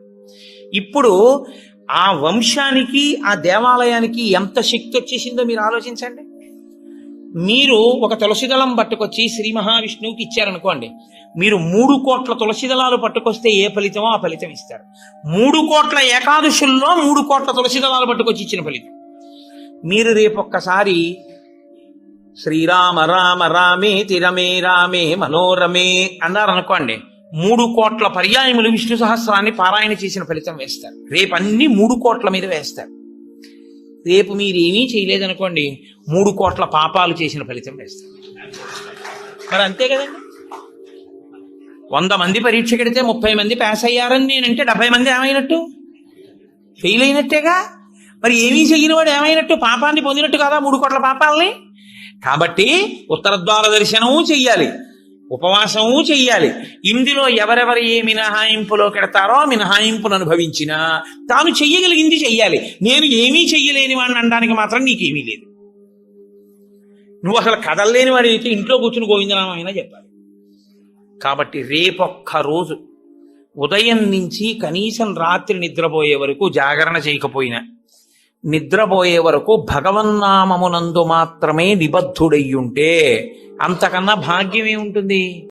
ఇప్పుడు ఆ వంశానికి, ఆ దేవాలయానికి ఎంత శక్తి వచ్చేసిందో మీరు ఆలోచించండి. మీరు ఒక తులసిదళం పట్టుకొచ్చి శ్రీ మహావిష్ణువుకి ఇచ్చారనుకోండి, మీరు 3 కోట్ల తులసిదళాలు పట్టుకొస్తే ఏ ఫలితమో ఆ ఫలితం ఇస్తారు. 3 కోట్ల ఏకాదశుల్లో 3 కోట్ల తులసిదళాలు పట్టుకొచ్చి ఇచ్చిన ఫలితం. మీరు రేపొక్కసారి శ్రీరామ రామ రామే తిరమే రామే మనోరమే అన్నారనుకోండి, 3 కోట్ల పర్యాయములు విష్ణు సహస్రాన్ని పారాయణ చేసిన ఫలితం వేస్తారు. రేపు అన్ని 3 కోట్ల మీద వేస్తారు. రేపు మీరేమీ చేయలేదనుకోండి, 3 కోట్ల పాపాలు చేసిన ఫలితం వేస్తారు. మరి అంతే కదండి. 100 మంది పరీక్ష కడితే 30 మంది పాస్ అయ్యారని నేనంటే 70 మంది ఏమైనట్టు? ఫెయిల్ అయినట్టేగా. మరి ఏమీ చెయ్యని వాడు ఏమైనట్టు? పాపాన్ని పొందినట్టు కదా 3 కోట్ల పాపాలని. కాబట్టి ఉత్తరద్వార దర్శనము చెయ్యాలి, ఉపవాసము చెయ్యాలి. ఇందులో ఎవరెవరు ఏ మినహాయింపులో కెడతారో మినహాయింపును అనుభవించినా తాను చెయ్యగలిగింది చెయ్యాలి. నేను ఏమీ చెయ్యలేని వాడిని అనడానికి మాత్రం నీకేమీ లేదు. నువ్వు అసలు కదలలేని వాడి అయితే ఇంట్లో కూర్చుని గోవిందనామైనా చెప్పాలి. కాబట్టి రేపొక్క రోజు ఉదయం నుంచి కనీసం రాత్రి నిద్రపోయే వరకు జాగరణ చేయకపోయినా, నిద్రపోయే వరకు భగవన్నామమునందు మాత్రమే నిబద్ధుడయ్యుంటే అంతకన్నా భాగ్యం ఏముంటుంది?